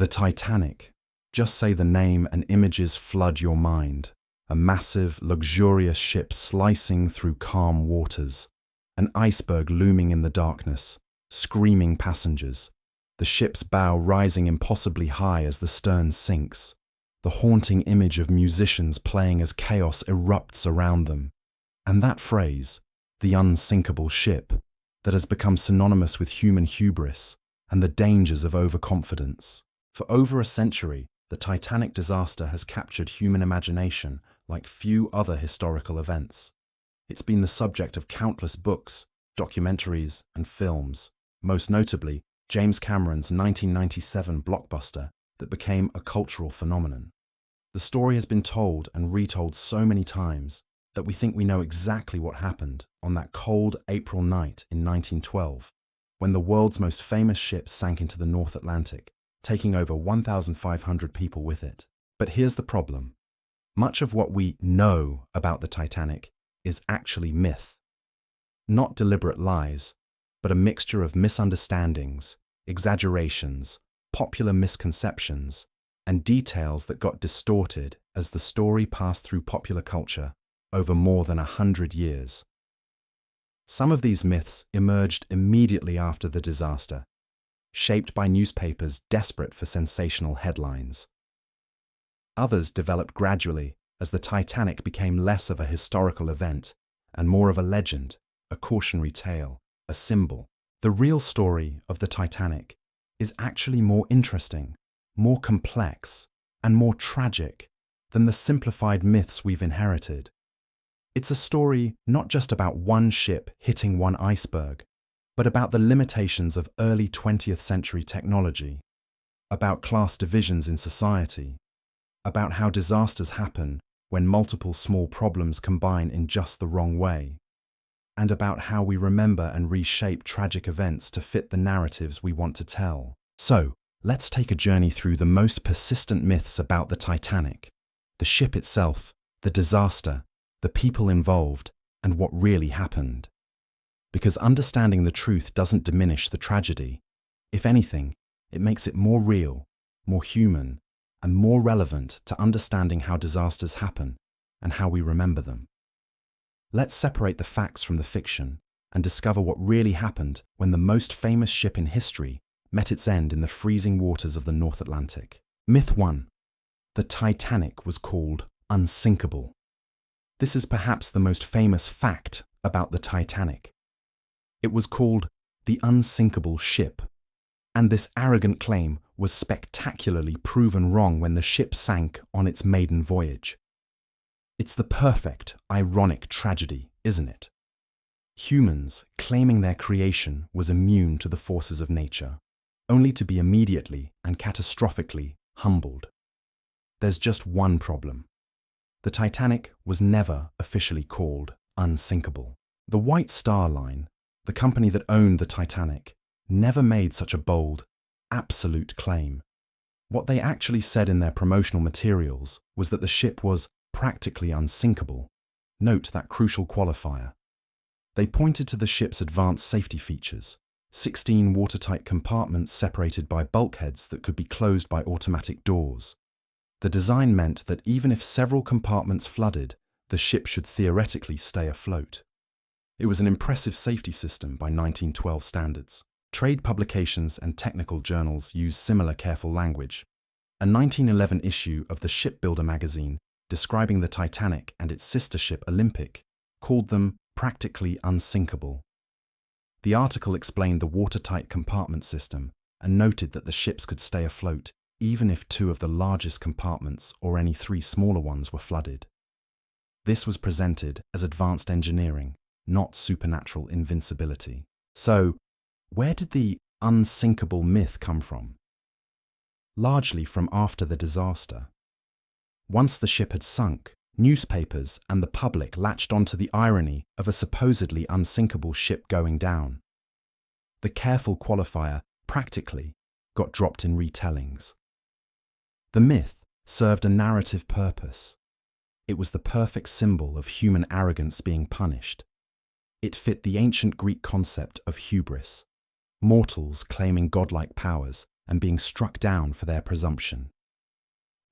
The Titanic. Just say the name and images flood your mind. A massive, luxurious ship slicing through calm waters. An iceberg looming in the darkness, screaming passengers. The ship's bow rising impossibly high as the stern sinks. The haunting image of musicians playing as chaos erupts around them. And that phrase, the unsinkable ship, that has become synonymous with human hubris and the dangers of overconfidence. For over a century, the Titanic disaster has captured human imagination like few other historical events. It's been the subject of countless books, documentaries, and films, most notably James Cameron's 1997 blockbuster that became a cultural phenomenon. The story has been told and retold so many times that we think we know exactly what happened on that cold April night in 1912, when the world's most famous ship sank into the North Atlantic, taking over 1,500 people with it. But here's the problem. Much of what we know about the Titanic is actually myth. Not deliberate lies, but a mixture of misunderstandings, exaggerations, popular misconceptions, and details that got distorted as the story passed through popular culture over more than 100 years. Some of these myths emerged immediately after the disaster, shaped by newspapers desperate for sensational headlines. Others developed gradually as the Titanic became less of a historical event and more of a legend, a cautionary tale, a symbol. The real story of the Titanic is actually more interesting, more complex, and more tragic than the simplified myths we've inherited. It's a story not just about one ship hitting one iceberg, but about the limitations of early 20th century technology, about class divisions in society, about how disasters happen when multiple small problems combine in just the wrong way, and about how we remember and reshape tragic events to fit the narratives we want to tell. So, let's take a journey through the most persistent myths about the Titanic, the ship itself, the disaster, the people involved, and what really happened. Because understanding the truth doesn't diminish the tragedy. If anything, it makes it more real, more human, and more relevant to understanding how disasters happen and how we remember them. Let's separate the facts from the fiction and discover what really happened when the most famous ship in history met its end in the freezing waters of the North Atlantic. Myth 1. The Titanic was called unsinkable. This is perhaps the most famous fact about the Titanic. It was called the unsinkable ship, and this arrogant claim was spectacularly proven wrong when the ship sank on its maiden voyage. It's the perfect, ironic tragedy, isn't it? Humans claiming their creation was immune to the forces of nature, only to be immediately and catastrophically humbled. There's just one problem. The Titanic was never officially called unsinkable. The White Star Line, the company that owned the Titanic, never made such a bold, absolute claim. What they actually said in their promotional materials was that the ship was practically unsinkable. Note that crucial qualifier. They pointed to the ship's advanced safety features, 16 watertight compartments separated by bulkheads that could be closed by automatic doors. The design meant that even if several compartments flooded, the ship should theoretically stay afloat. It was an impressive safety system by 1912 standards. Trade publications and technical journals use similar careful language. A 1911 issue of the Shipbuilder magazine, describing the Titanic and its sister ship Olympic, called them practically unsinkable. The article explained the watertight compartment system and noted that the ships could stay afloat even if 2 of the largest compartments or any 3 smaller ones were flooded. This was presented as advanced engineering, not supernatural invincibility. So, where did the unsinkable myth come from? Largely from after the disaster. Once the ship had sunk, newspapers and the public latched onto the irony of a supposedly unsinkable ship going down. The careful qualifier, practically, got dropped in retellings. The myth served a narrative purpose. It was the perfect symbol of human arrogance being punished. It fit the ancient Greek concept of hubris, mortals claiming godlike powers and being struck down for their presumption.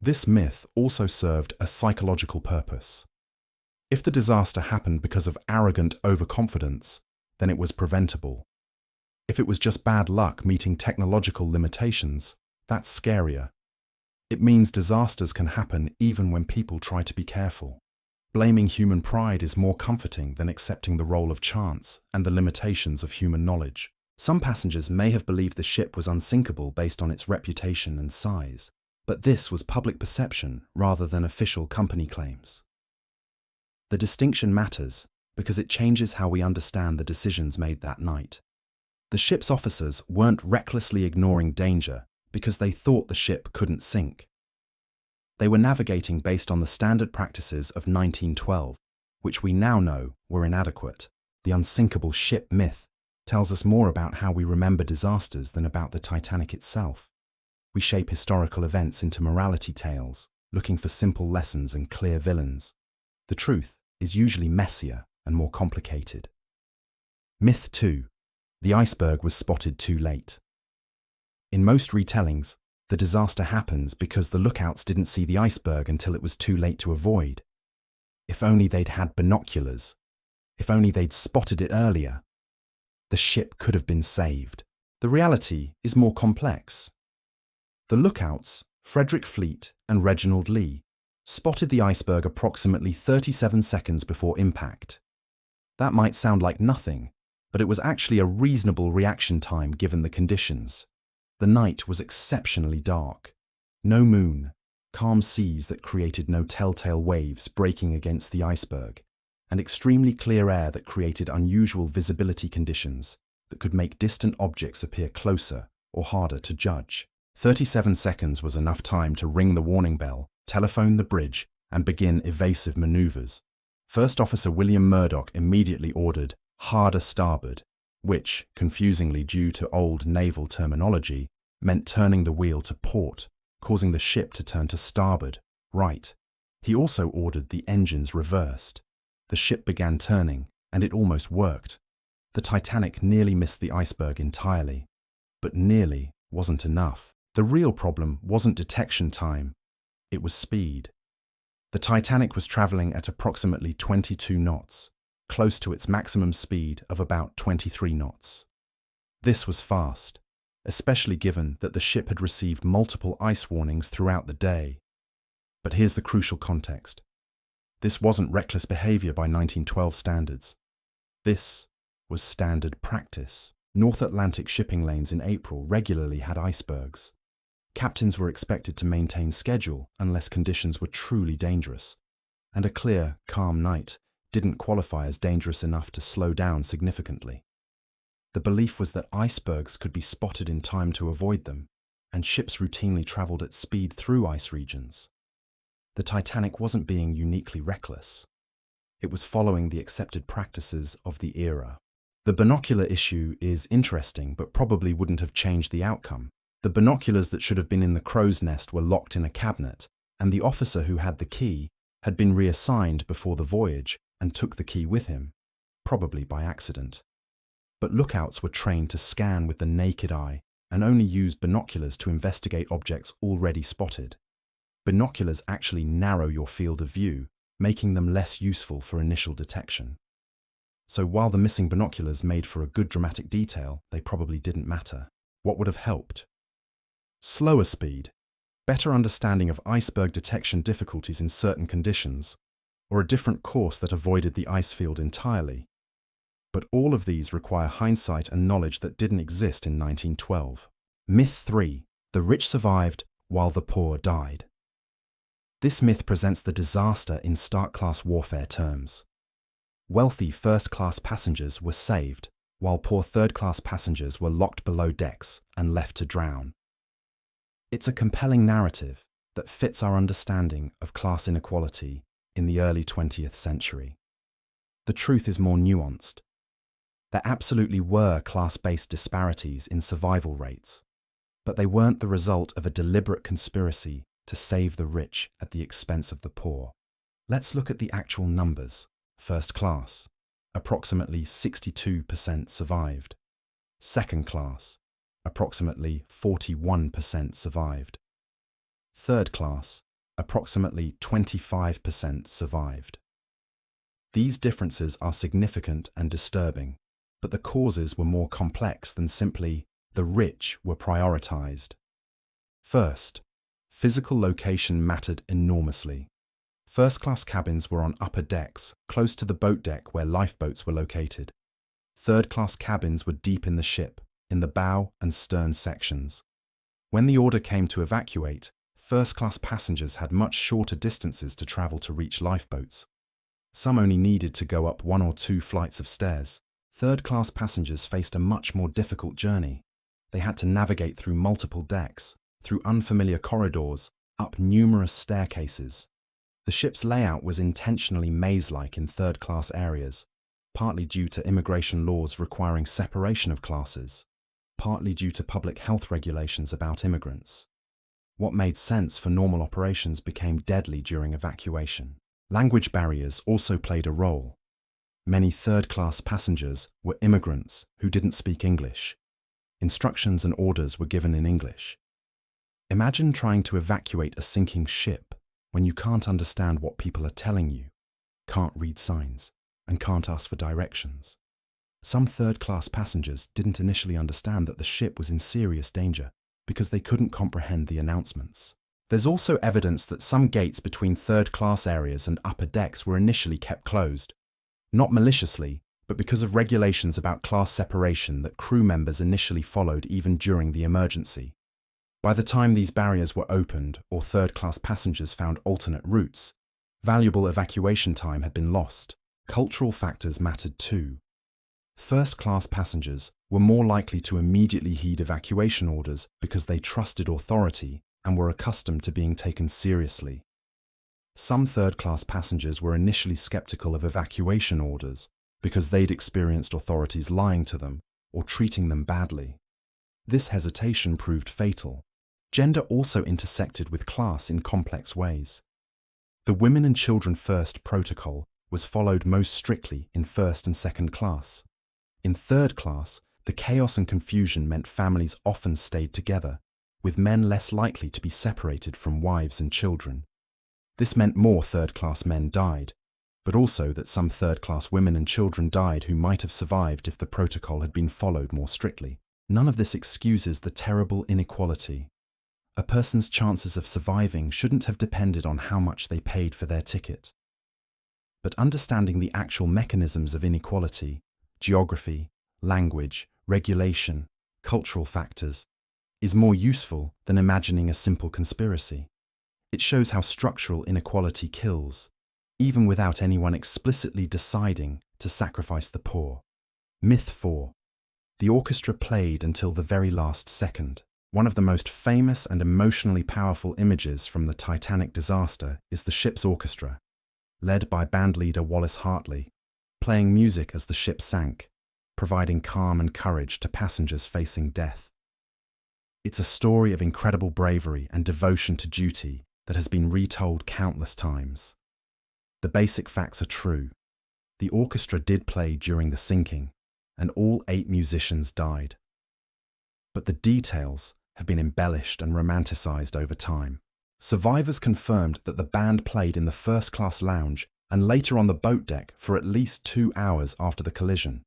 This myth also served a psychological purpose. If the disaster happened because of arrogant overconfidence, then it was preventable. If it was just bad luck meeting technological limitations, that's scarier. It means disasters can happen even when people try to be careful. Blaming human pride is more comforting than accepting the role of chance and the limitations of human knowledge. Some passengers may have believed the ship was unsinkable based on its reputation and size, but this was public perception rather than official company claims. The distinction matters because it changes how we understand the decisions made that night. The ship's officers weren't recklessly ignoring danger because they thought the ship couldn't sink. They were navigating based on the standard practices of 1912, which we now know were inadequate. The unsinkable ship myth tells us more about how we remember disasters than about the Titanic itself. We shape historical events into morality tales, looking for simple lessons and clear villains. The truth is usually messier and more complicated. Myth 2. The iceberg was spotted too late. In most retellings, the disaster happens because the lookouts didn't see the iceberg until it was too late to avoid. If only they'd had binoculars. If only they'd spotted it earlier. The ship could have been saved. The reality is more complex. The lookouts, Frederick Fleet and Reginald Lee, spotted the iceberg approximately 37 seconds before impact. That might sound like nothing, but it was actually a reasonable reaction time given the conditions. The night was exceptionally dark. No moon, calm seas that created no telltale waves breaking against the iceberg, and extremely clear air that created unusual visibility conditions that could make distant objects appear closer or harder to judge. 37 seconds was enough time to ring the warning bell, telephone the bridge, and begin evasive maneuvers. First Officer William Murdoch immediately ordered harder starboard, which, confusingly due to old naval terminology, meant turning the wheel to port, causing the ship to turn to starboard, right. He also ordered the engines reversed. The ship began turning, and it almost worked. The Titanic nearly missed the iceberg entirely. But nearly wasn't enough. The real problem wasn't detection time, it was speed. The Titanic was traveling at approximately 22 knots, close to its maximum speed of about 23 knots. This was fast, especially given that the ship had received multiple ice warnings throughout the day. But here's the crucial context. This wasn't reckless behavior by 1912 standards. This was standard practice. North Atlantic shipping lanes in April regularly had icebergs. Captains were expected to maintain schedule unless conditions were truly dangerous, and a clear, calm night didn't qualify as dangerous enough to slow down significantly. The belief was that icebergs could be spotted in time to avoid them, and ships routinely traveled at speed through ice regions. The Titanic wasn't being uniquely reckless. It was following the accepted practices of the era. The binocular issue is interesting, but probably wouldn't have changed the outcome. The binoculars that should have been in the crow's nest were locked in a cabinet, and the officer who had the key had been reassigned before the voyage and took the key with him, probably by accident. But lookouts were trained to scan with the naked eye and only used binoculars to investigate objects already spotted. Binoculars actually narrow your field of view, making them less useful for initial detection. So while the missing binoculars made for a good dramatic detail, they probably didn't matter. What would have helped? Slower speed, better understanding of iceberg detection difficulties in certain conditions, or a different course that avoided the ice field entirely. But all of these require hindsight and knowledge that didn't exist in 1912. Myth 3. The rich survived while the poor died. This myth presents the disaster in stark-class warfare terms. Wealthy first-class passengers were saved, while poor third-class passengers were locked below decks and left to drown. It's a compelling narrative that fits our understanding of class inequality in the early 20th century. The truth is more nuanced. There absolutely were class-based disparities in survival rates, but they weren't the result of a deliberate conspiracy to save the rich at the expense of the poor. Let's look at the actual numbers. First class, approximately 62% survived. Second class, approximately 41% survived. Third class, approximately 25% survived. These differences are significant and disturbing, but the causes were more complex than simply the rich were prioritized. First, physical location mattered enormously. First-class cabins were on upper decks, close to the boat deck where lifeboats were located. Third-class cabins were deep in the ship, in the bow and stern sections. When the order came to evacuate, first-class passengers had much shorter distances to travel to reach lifeboats. Some only needed to go up 1 or 2 flights of stairs. Third-class passengers faced a much more difficult journey. They had to navigate through multiple decks, through unfamiliar corridors, up numerous staircases. The ship's layout was intentionally maze-like in third-class areas, partly due to immigration laws requiring separation of classes, partly due to public health regulations about immigrants. What made sense for normal operations became deadly during evacuation. Language barriers also played a role. Many third-class passengers were immigrants who didn't speak English. Instructions and orders were given in English. Imagine trying to evacuate a sinking ship when you can't understand what people are telling you, can't read signs, and can't ask for directions. Some third-class passengers didn't initially understand that the ship was in serious danger because they couldn't comprehend the announcements. There's also evidence that some gates between third-class areas and upper decks were initially kept closed, not maliciously, but because of regulations about class separation that crew members initially followed even during the emergency. By the time these barriers were opened or third-class passengers found alternate routes, valuable evacuation time had been lost. Cultural factors mattered too. First-class passengers were more likely to immediately heed evacuation orders because they trusted authority and were accustomed to being taken seriously. Some third-class passengers were initially skeptical of evacuation orders because they'd experienced authorities lying to them or treating them badly. This hesitation proved fatal. Gender also intersected with class in complex ways. The Women and Children First protocol was followed most strictly in first and second class. In third class, the chaos and confusion meant families often stayed together, with men less likely to be separated from wives and children. This meant more third-class men died, but also that some third-class women and children died who might have survived if the protocol had been followed more strictly. None of this excuses the terrible inequality. A person's chances of surviving shouldn't have depended on how much they paid for their ticket. But understanding the actual mechanisms of inequality, geography, language, regulation, cultural factors, is more useful than imagining a simple conspiracy. It shows how structural inequality kills, even without anyone explicitly deciding to sacrifice the poor. Myth 4. The orchestra played until the very last second. One of the most famous and emotionally powerful images from the Titanic disaster is the ship's orchestra, led by bandleader Wallace Hartley, playing music as the ship sank, providing calm and courage to passengers facing death. It's a story of incredible bravery and devotion to duty that has been retold countless times. The basic facts are true. The orchestra did play during the sinking, and all 8 musicians died. But the details have been embellished and romanticized over time. Survivors confirmed that the band played in the first-class lounge and later on the boat deck for at least 2 hours after the collision.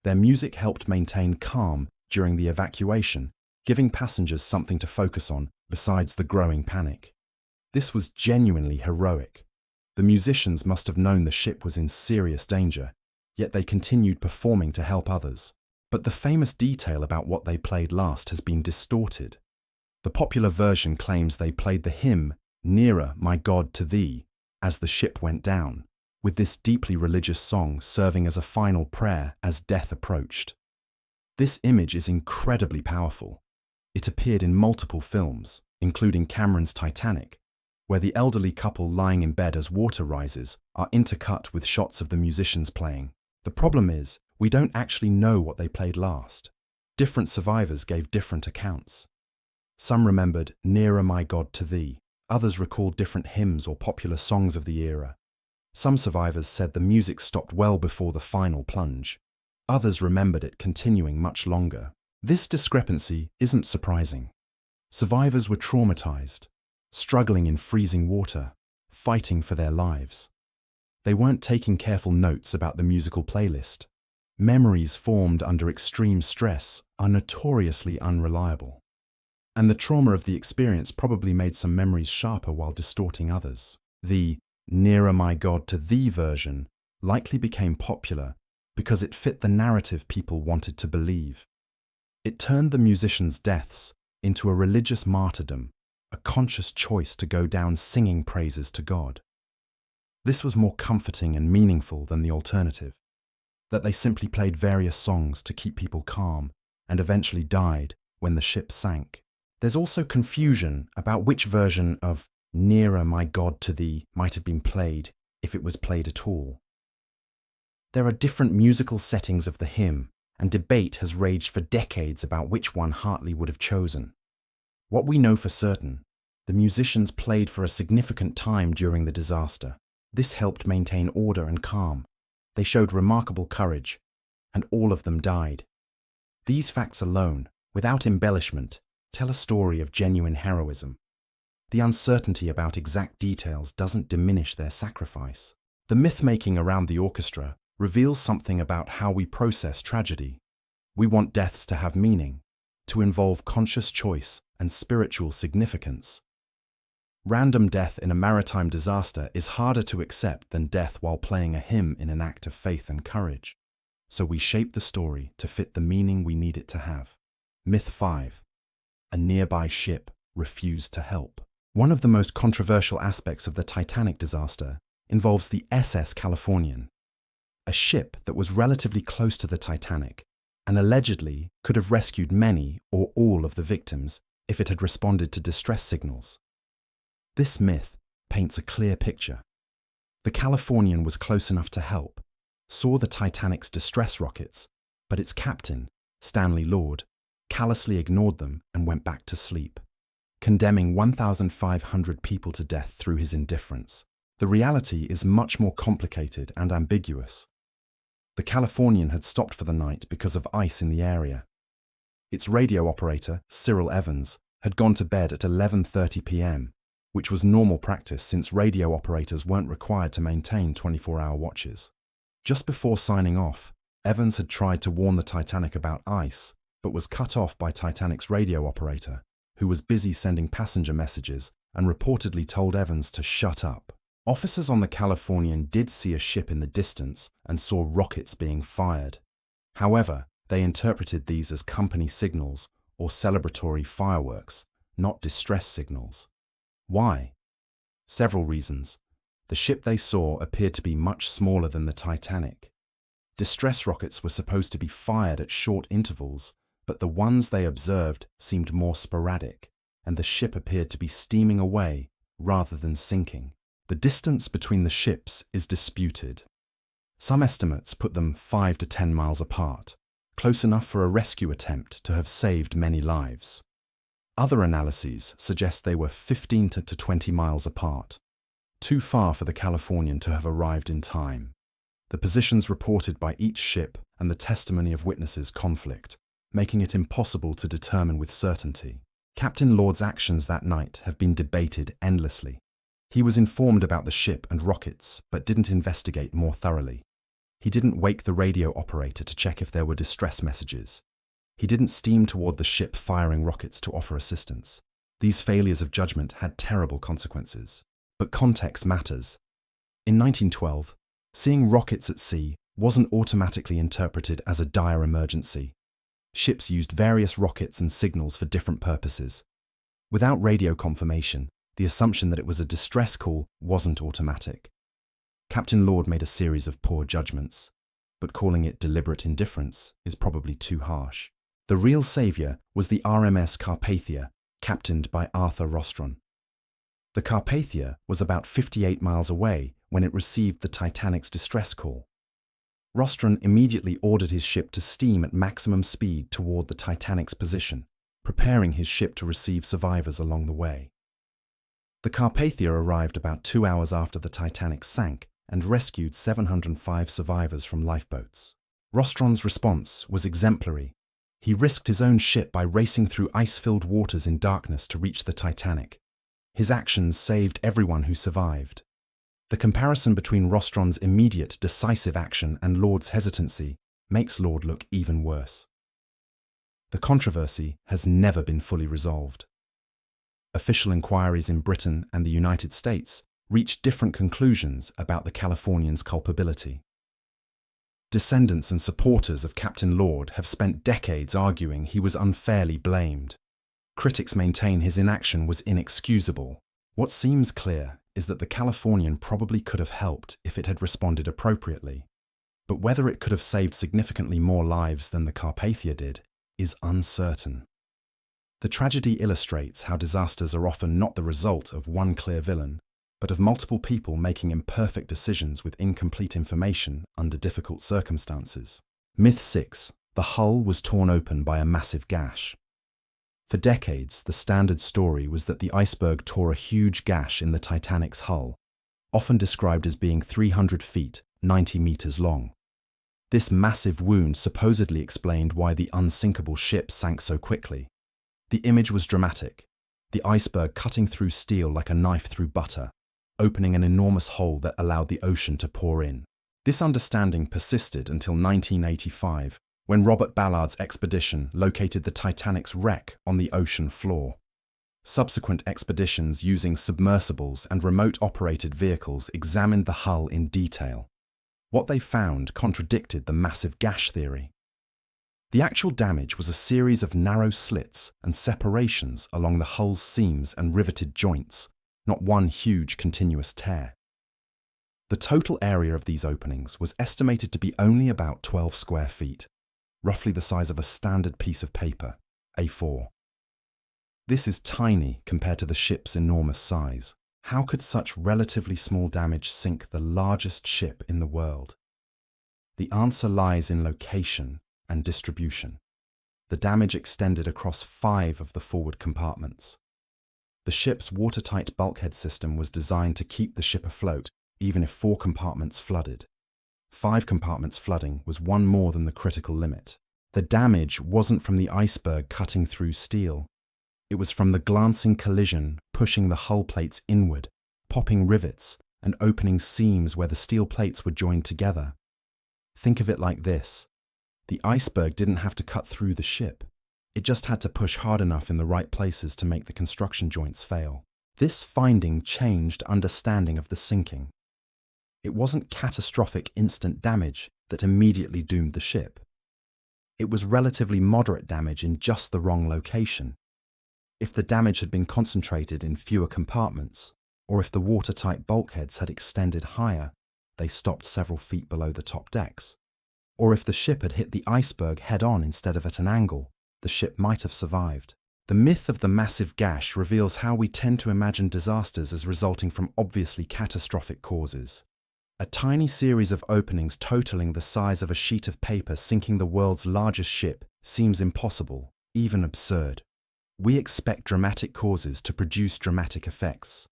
Their music helped maintain calm during the evacuation, giving passengers something to focus on besides the growing panic. This was genuinely heroic. The musicians must have known the ship was in serious danger, yet they continued performing to help others. But the famous detail about what they played last has been distorted. The popular version claims they played the hymn, "Nearer, My God, to Thee," as the ship went down, with this deeply religious song serving as a final prayer as death approached. This image is incredibly powerful. It appeared in multiple films, including Cameron's Titanic, where the elderly couple lying in bed as water rises are intercut with shots of the musicians playing. The problem is, we don't actually know what they played last. Different survivors gave different accounts. Some remembered "Nearer, My God, to Thee." Others recalled different hymns or popular songs of the era. Some survivors said the music stopped well before the final plunge. Others remembered it continuing much longer. This discrepancy isn't surprising. Survivors were traumatized, struggling in freezing water, fighting for their lives. They weren't taking careful notes about the musical playlist. Memories formed under extreme stress are notoriously unreliable. And the trauma of the experience probably made some memories sharper while distorting others. The "Nearer My God to Thee" version likely became popular because it fit the narrative people wanted to believe. It turned the musicians' deaths into a religious martyrdom, a conscious choice to go down singing praises to God. This was more comforting and meaningful than the alternative, that they simply played various songs to keep people calm and eventually died when the ship sank. There's also confusion about which version of "Nearer My God to Thee" might have been played, if it was played at all. There are different musical settings of the hymn, and debate has raged for decades about which one Hartley would have chosen. What we know for certain, the musicians played for a significant time during the disaster. This helped maintain order and calm. They showed remarkable courage, and all of them died. These facts alone, without embellishment, tell a story of genuine heroism. The uncertainty about exact details doesn't diminish their sacrifice. The myth-making around the orchestra reveals something about how we process tragedy. We want deaths to have meaning, to involve conscious choice and spiritual significance. Random death in a maritime disaster is harder to accept than death while playing a hymn in an act of faith and courage. So we shape the story to fit the meaning we need it to have. Myth 5. A nearby ship refused to help. One of the most controversial aspects of the Titanic disaster involves the SS Californian, a ship that was relatively close to the Titanic and allegedly could have rescued many or all of the victims if it had responded to distress signals. This myth paints a clear picture. The Californian was close enough to help, saw the Titanic's distress rockets, but its captain, Stanley Lord, callously ignored them and went back to sleep, condemning 1,500 people to death through his indifference. The reality is much more complicated and ambiguous. The Californian had stopped for the night because of ice in the area. Its radio operator, Cyril Evans, had gone to bed at 11:30 p.m., which was normal practice since radio operators weren't required to maintain 24-hour watches. Just before signing off, Evans had tried to warn the Titanic about ice, but was cut off by Titanic's radio operator, who was busy sending passenger messages and reportedly told Evans to shut up. Officers on the Californian did see a ship in the distance and saw rockets being fired. However, they interpreted these as company signals or celebratory fireworks, not distress signals. Why? Several reasons. The ship they saw appeared to be much smaller than the Titanic. Distress rockets were supposed to be fired at short intervals, but the ones they observed seemed more sporadic, and the ship appeared to be steaming away rather than sinking. The distance between the ships is disputed. Some estimates put them 5 to 10 miles apart, close enough for a rescue attempt to have saved many lives. Other analyses suggest they were 15 to 20 miles apart, too far for the Californian to have arrived in time. The positions reported by each ship and the testimony of witnesses conflict, making it impossible to determine with certainty. Captain Lord's actions that night have been debated endlessly. He was informed about the ship and rockets, but didn't investigate more thoroughly. He didn't wake the radio operator to check if there were distress messages. He didn't steam toward the ship firing rockets to offer assistance. These failures of judgment had terrible consequences. But context matters. In 1912, seeing rockets at sea wasn't automatically interpreted as a dire emergency. Ships used various rockets and signals for different purposes. Without radio confirmation, the assumption that it was a distress call wasn't automatic. Captain Lord made a series of poor judgments, but calling it deliberate indifference is probably too harsh. The real savior was the RMS Carpathia, captained by Arthur Rostron. The Carpathia was about 58 miles away when it received the Titanic's distress call. Rostron immediately ordered his ship to steam at maximum speed toward the Titanic's position, preparing his ship to receive survivors along the way. The Carpathia arrived about 2 hours after the Titanic sank and rescued 705 survivors from lifeboats. Rostron's response was exemplary. He risked his own ship by racing through ice-filled waters in darkness to reach the Titanic. His actions saved everyone who survived. The comparison between Rostron's immediate, decisive action and Lord's hesitancy makes Lord look even worse. The controversy has never been fully resolved. Official inquiries in Britain and the United States reached different conclusions about the Californian's culpability. Descendants and supporters of Captain Lord have spent decades arguing he was unfairly blamed. Critics maintain his inaction was inexcusable. What seems clear is that the Californian probably could have helped if it had responded appropriately. But whether it could have saved significantly more lives than the Carpathia did is uncertain. The tragedy illustrates how disasters are often not the result of one clear villain, but of multiple people making imperfect decisions with incomplete information under difficult circumstances. Myth 6. The hull was torn open by a massive gash. For decades, the standard story was that the iceberg tore a huge gash in the Titanic's hull, often described as being 300 feet, 90 meters long. This massive wound supposedly explained why the Unsinkable ship sank so quickly. The image was dramatic, the iceberg cutting through steel like a knife through butter, opening an enormous hole that allowed the ocean to pour in. This understanding persisted until 1985, when Robert Ballard's expedition located the Titanic's wreck on the ocean floor. Subsequent expeditions using submersibles and remote-operated vehicles examined the hull in detail. What they found contradicted the massive gash theory. The actual damage was a series of narrow slits and separations along the hull's seams and riveted joints, not one huge continuous tear. The total area of these openings was estimated to be only about 12 square feet, roughly the size of a standard piece of paper, A4. This is tiny compared to the ship's enormous size. How could such relatively small damage sink the largest ship in the world? The answer lies in location and distribution. The damage extended across 5 of the forward compartments. The ship's watertight bulkhead system was designed to keep the ship afloat, even if 4 compartments flooded. 5 compartments flooding was one more than the critical limit. The damage wasn't from the iceberg cutting through steel. It was from the glancing collision pushing the hull plates inward, popping rivets, and opening seams where the steel plates were joined together. Think of it like this. The iceberg didn't have to cut through the ship. It just had to push hard enough in the right places to make the construction joints fail. This finding changed understanding of the sinking. It wasn't catastrophic instant damage that immediately doomed the ship. It was relatively moderate damage in just the wrong location. If the damage had been concentrated in fewer compartments, or if the watertight bulkheads had extended higher, they stopped several feet below the top decks. Or if the ship had hit the iceberg head-on instead of at an angle, the ship might have survived. The myth of the massive gash reveals how we tend to imagine disasters as resulting from obviously catastrophic causes. A tiny series of openings totaling the size of a sheet of paper sinking the world's largest ship seems impossible, even absurd. We expect dramatic causes to produce dramatic effects.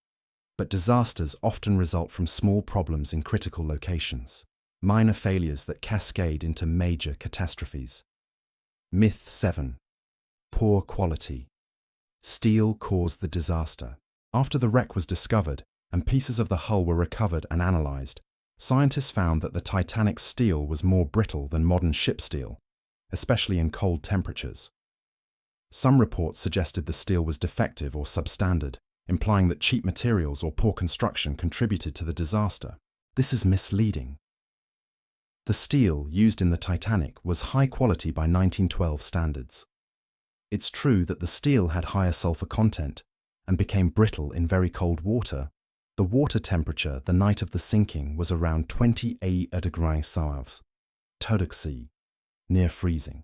But disasters often result from small problems in critical locations, minor failures that cascade into major catastrophes. Myth 7. Poor quality. Steel caused the disaster. After the wreck was discovered and pieces of the hull were recovered and analyzed, scientists found that the Titanic's steel was more brittle than modern ship steel, especially in cold temperatures. Some reports suggested the steel was defective or substandard, implying that cheap materials or poor construction contributed to the disaster. This is misleading. The steel used in the Titanic was high quality by 1912 standards. It's true that the steel had higher sulfur content and became brittle in very cold water. The water temperature the night of the sinking was around 28 degrees Celsius, Todexy, near freezing.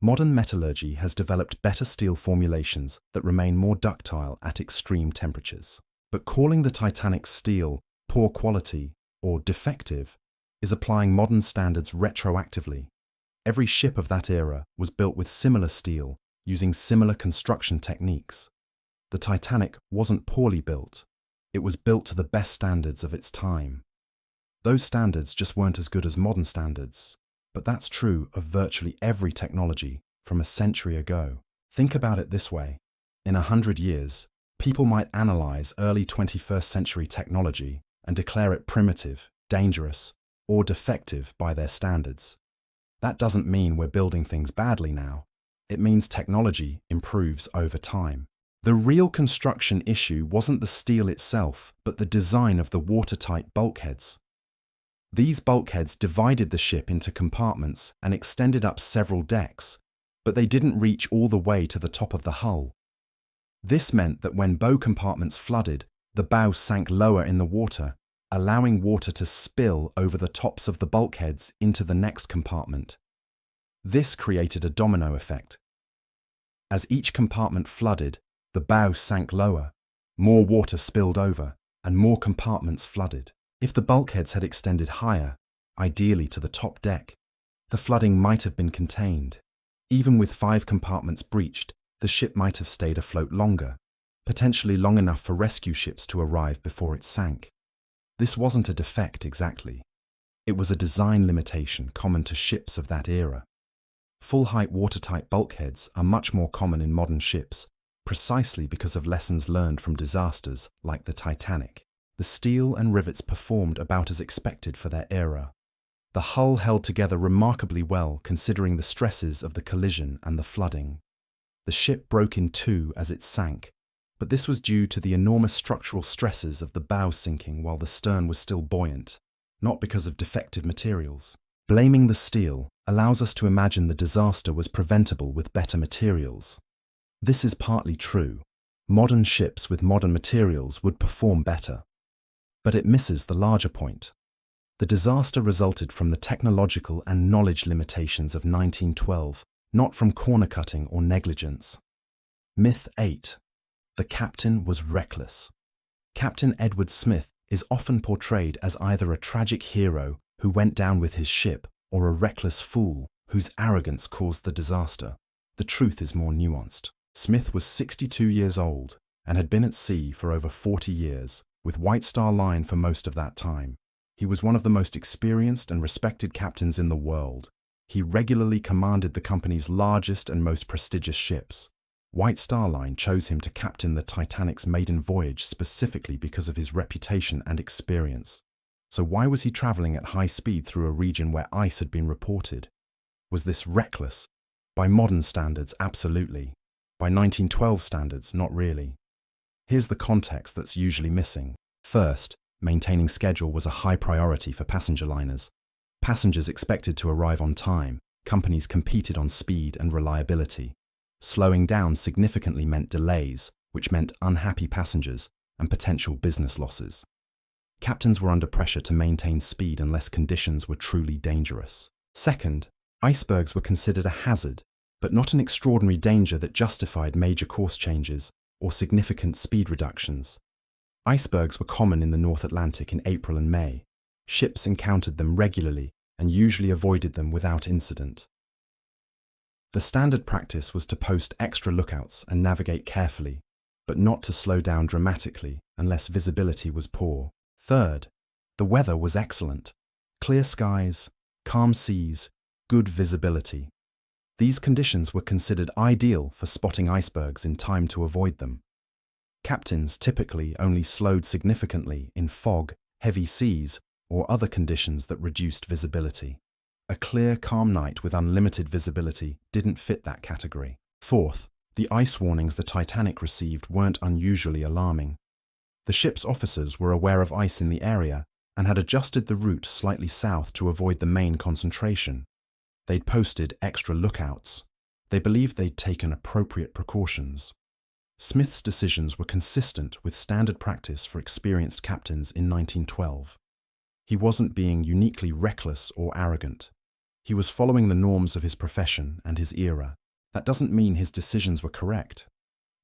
Modern metallurgy has developed better steel formulations that remain more ductile at extreme temperatures. But calling the Titanic's steel poor quality or defective is applying modern standards retroactively. Every ship of that era was built with similar steel, using similar construction techniques. The Titanic wasn't poorly built. It was built to the best standards of its time. Those standards just weren't as good as modern standards. But that's true of virtually every technology, from a century ago. Think about it this way. In 100 years, people might analyze early 21st century technology and declare it primitive, dangerous, or defective by their standards. That doesn't mean we're building things badly now. It means technology improves over time. The real construction issue wasn't the steel itself, but the design of the watertight bulkheads. These bulkheads divided the ship into compartments and extended up several decks, but they didn't reach all the way to the top of the hull. This meant that when bow compartments flooded, the bow sank lower in the water, allowing water to spill over the tops of the bulkheads into the next compartment. This created a domino effect. As each compartment flooded, the bow sank lower, more water spilled over, and more compartments flooded. If the bulkheads had extended higher, ideally to the top deck, the flooding might have been contained. Even with 5 compartments breached, the ship might have stayed afloat longer, potentially long enough for rescue ships to arrive before it sank. This wasn't a defect exactly. It was a design limitation common to ships of that era. Full-height watertight bulkheads are much more common in modern ships, precisely because of lessons learned from disasters like the Titanic. The steel and rivets performed about as expected for their era. The hull held together remarkably well considering the stresses of the collision and the flooding. The ship broke in two as it sank, but this was due to the enormous structural stresses of the bow sinking while the stern was still buoyant, not because of defective materials. Blaming the steel allows us to imagine the disaster was preventable with better materials. This is partly true. Modern ships with modern materials would perform better. But it misses the larger point. The disaster resulted from the technological and knowledge limitations of 1912, not from corner cutting or negligence. Myth 8. The captain was reckless. Captain Edward Smith is often portrayed as either a tragic hero who went down with his ship or a reckless fool whose arrogance caused the disaster. The truth is more nuanced. Smith was 62 years old and had been at sea for over 40 years, with White Star Line for most of that time. He was one of the most experienced and respected captains in the world. He regularly commanded the company's largest and most prestigious ships. White Star Line chose him to captain the Titanic's maiden voyage specifically because of his reputation and experience. So why was he traveling at high speed through a region where ice had been reported? Was this reckless? By modern standards, absolutely. By 1912 standards, not really. Here's the context that's usually missing. First, maintaining schedule was a high priority for passenger liners. Passengers expected to arrive on time. Companies competed on speed and reliability. Slowing down significantly meant delays, which meant unhappy passengers and potential business losses. Captains were under pressure to maintain speed unless conditions were truly dangerous. Second, icebergs were considered a hazard, but not an extraordinary danger that justified major course changes or significant speed reductions. Icebergs were common in the North Atlantic in April and May. Ships encountered them regularly and usually avoided them without incident. The standard practice was to post extra lookouts and navigate carefully, but not to slow down dramatically unless visibility was poor. Third, the weather was excellent. Clear skies, calm seas, good visibility. These conditions were considered ideal for spotting icebergs in time to avoid them. Captains typically only slowed significantly in fog, heavy seas, or other conditions that reduced visibility. A clear, calm night with unlimited visibility didn't fit that category. Fourth, the ice warnings the Titanic received weren't unusually alarming. The ship's officers were aware of ice in the area and had adjusted the route slightly south to avoid the main concentration. They'd posted extra lookouts. They believed they'd taken appropriate precautions. Smith's decisions were consistent with standard practice for experienced captains in 1912. He wasn't being uniquely reckless or arrogant. He was following the norms of his profession and his era. That doesn't mean his decisions were correct.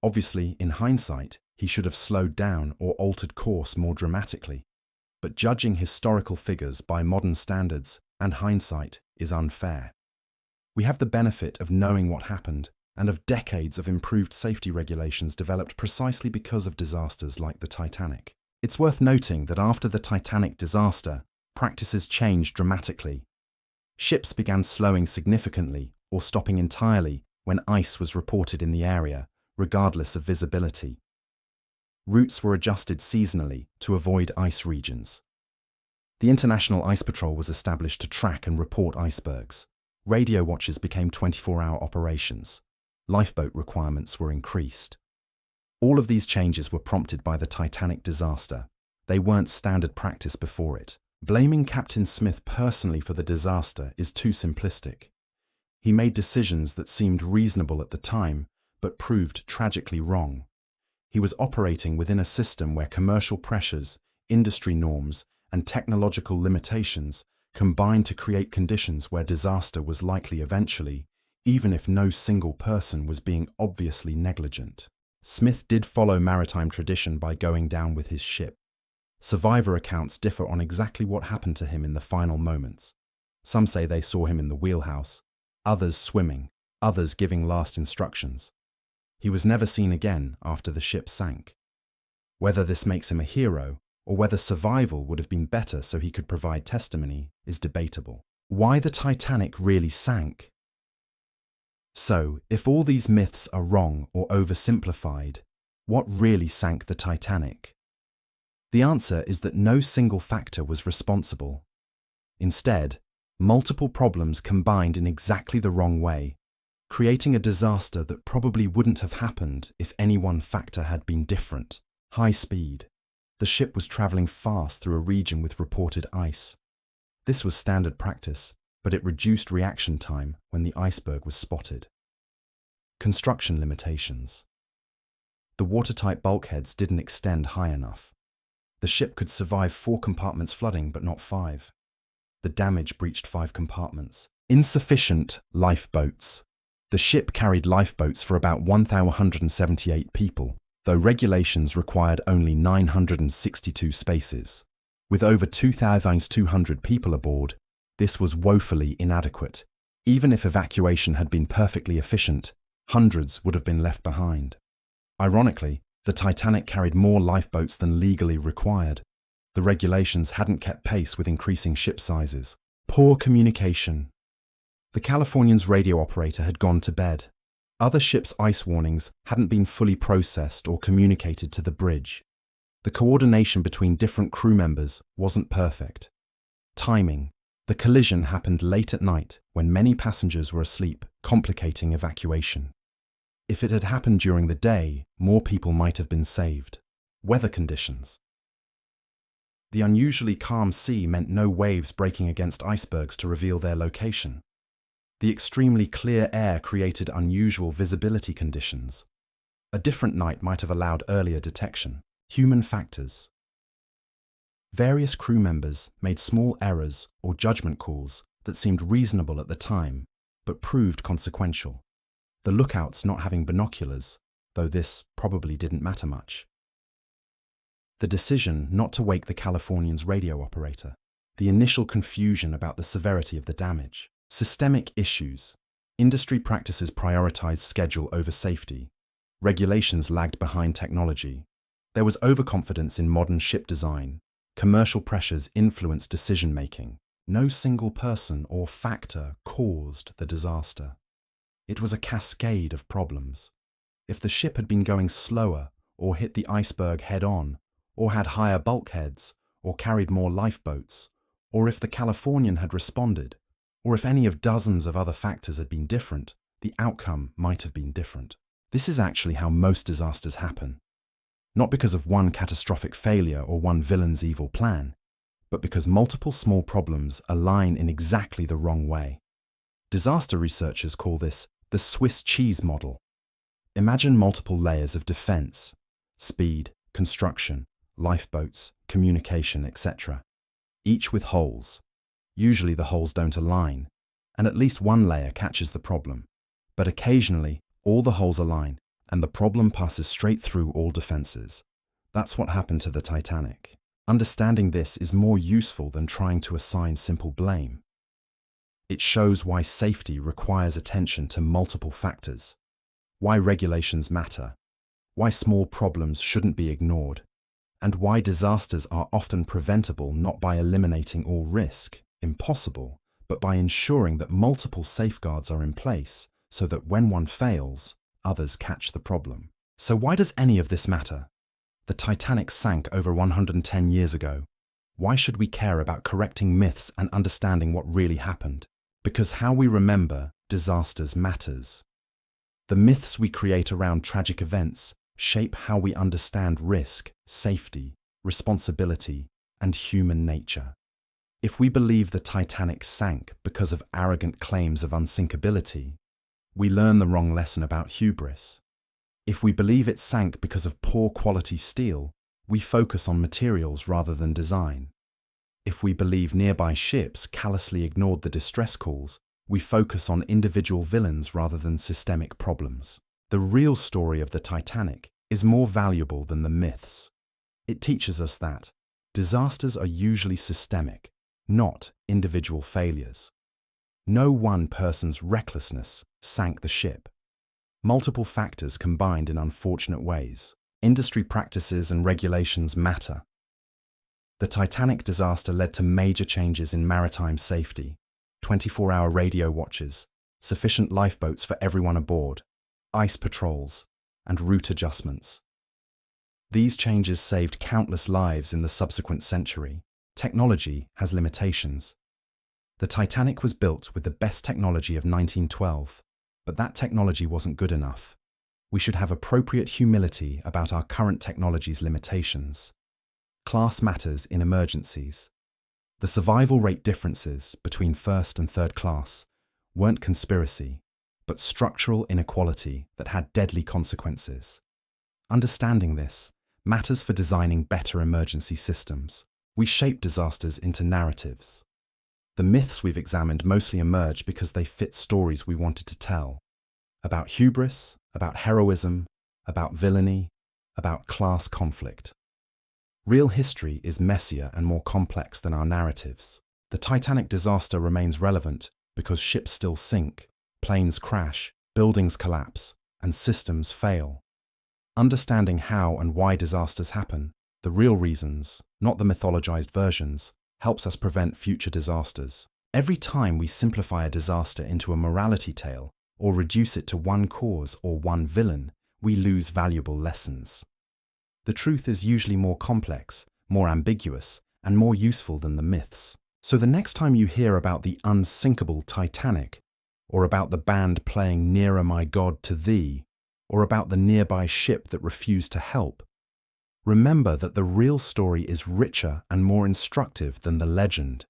Obviously, in hindsight, he should have slowed down or altered course more dramatically. But judging historical figures by modern standards and hindsight is unfair. We have the benefit of knowing what happened and of decades of improved safety regulations developed precisely because of disasters like the Titanic. It's worth noting that after the Titanic disaster, practices changed dramatically. Ships began slowing significantly or stopping entirely when ice was reported in the area, regardless of visibility. Routes were adjusted seasonally to avoid ice regions. The International Ice Patrol was established to track and report icebergs. Radio watches became 24-hour operations. Lifeboat requirements were increased. All of these changes were prompted by the Titanic disaster. They weren't standard practice before it. Blaming Captain Smith personally for the disaster is too simplistic. He made decisions that seemed reasonable at the time, but proved tragically wrong. He was operating within a system where commercial pressures, industry norms, and technological limitations combined to create conditions where disaster was likely eventually, even if no single person was being obviously negligent. Smith did follow maritime tradition by going down with his ship. Survivor accounts differ on exactly what happened to him in the final moments. Some say they saw him in the wheelhouse, others swimming, others giving last instructions. He was never seen again after the ship sank. Whether this makes him a hero, or whether survival would have been better so he could provide testimony, is debatable. Why the Titanic really sank? So, if all these myths are wrong or oversimplified, what really sank the Titanic? The answer is that no single factor was responsible. Instead, multiple problems combined in exactly the wrong way, creating a disaster that probably wouldn't have happened if any one factor had been different. High speed. The ship was traveling fast through a region with reported ice. This was standard practice, but it reduced reaction time when the iceberg was spotted. Construction limitations. The watertight bulkheads didn't extend high enough. The ship could survive 4 compartments flooding, but not 5. The damage breached 5 compartments. Insufficient lifeboats. The ship carried lifeboats for about 1,178 people, though regulations required only 962 spaces. With over 2,200 people aboard, this was woefully inadequate. Even if evacuation had been perfectly efficient, hundreds would have been left behind. Ironically, the Titanic carried more lifeboats than legally required. The regulations hadn't kept pace with increasing ship sizes. Poor communication. The Californian's radio operator had gone to bed. Other ships' ice warnings hadn't been fully processed or communicated to the bridge. The coordination between different crew members wasn't perfect. Timing. The collision happened late at night when many passengers were asleep, complicating evacuation. If it had happened during the day, more people might have been saved. Weather conditions. The unusually calm sea meant no waves breaking against icebergs to reveal their location. The extremely clear air created unusual visibility conditions. A different night might have allowed earlier detection. Human factors. Various crew members made small errors or judgment calls that seemed reasonable at the time, but proved consequential. The lookouts not having binoculars, though this probably didn't matter much. The decision not to wake the Californian's radio operator. The initial confusion about the severity of the damage. Systemic issues. Industry practices prioritized schedule over safety. Regulations lagged behind technology. There was overconfidence in modern ship design. Commercial pressures influenced decision-making. No single person or factor caused the disaster. It was a cascade of problems. If the ship had been going slower, or hit the iceberg head-on, or had higher bulkheads, or carried more lifeboats, or if the Californian had responded, or if any of dozens of other factors had been different, the outcome might have been different. This is actually how most disasters happen. Not because of one catastrophic failure or one villain's evil plan, but because multiple small problems align in exactly the wrong way. Disaster researchers call this the Swiss cheese model. Imagine multiple layers of defense: speed, construction, lifeboats, communication, etc. Each with holes. Usually the holes don't align, and at least one layer catches the problem. But occasionally, all the holes align, and the problem passes straight through all defenses. That's what happened to the Titanic. Understanding this is more useful than trying to assign simple blame. It shows why safety requires attention to multiple factors, why regulations matter, why small problems shouldn't be ignored, and why disasters are often preventable not by eliminating all risk, impossible, but by ensuring that multiple safeguards are in place so that when one fails, others catch the problem. So why does any of this matter? The Titanic sank over 110 years ago. Why should we care about correcting myths and understanding what really happened? Because how we remember disasters matters. The myths we create around tragic events shape how we understand risk, safety, responsibility, and human nature. If we believe the Titanic sank because of arrogant claims of unsinkability, we learn the wrong lesson about hubris. If we believe it sank because of poor quality steel, we focus on materials rather than design. If we believe nearby ships callously ignored the distress calls, we focus on individual villains rather than systemic problems. The real story of the Titanic is more valuable than the myths. It teaches us that disasters are usually systemic, not individual failures. No one person's recklessness sank the ship. Multiple factors combined in unfortunate ways. Industry practices and regulations matter. The Titanic disaster led to major changes in maritime safety: 24-hour radio watches, sufficient lifeboats for everyone aboard, ice patrols, and route adjustments. These changes saved countless lives in the subsequent century. Technology has limitations. The Titanic was built with the best technology of 1912, but that technology wasn't good enough. We should have appropriate humility about our current technology's limitations. Class matters in emergencies. The survival rate differences between first and third class weren't conspiracy, but structural inequality that had deadly consequences. Understanding this matters for designing better emergency systems. We shape disasters into narratives. The myths we've examined mostly emerge because they fit stories we wanted to tell. About hubris, about heroism, about villainy, about class conflict. Real history is messier and more complex than our narratives. The Titanic disaster remains relevant because ships still sink, planes crash, buildings collapse, and systems fail. Understanding how and why disasters happen, the real reasons, not the mythologized versions, helps us prevent future disasters. Every time we simplify a disaster into a morality tale or reduce it to one cause or one villain, we lose valuable lessons. The truth is usually more complex, more ambiguous, and more useful than the myths. So the next time you hear about the unsinkable Titanic, or about the band playing Nearer My God to Thee, or about the nearby ship that refused to help, remember that the real story is richer and more instructive than the legend.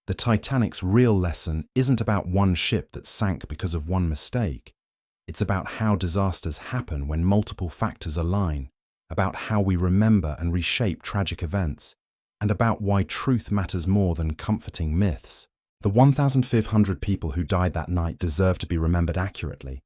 The Titanic's real lesson isn't about one ship that sank because of one mistake. It's about how disasters happen when multiple factors align, about how we remember and reshape tragic events, and about why truth matters more than comforting myths. The 1,500 people who died that night deserve to be remembered accurately,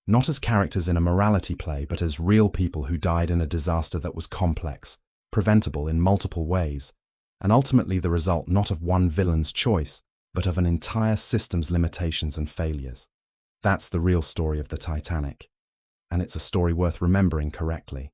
not as characters in a morality play, but as real people who died in a disaster that was complex, preventable in multiple ways, and ultimately the result not of one villain's choice, but of an entire system's limitations and failures. That's the real story of the Titanic, and it's a story worth remembering correctly.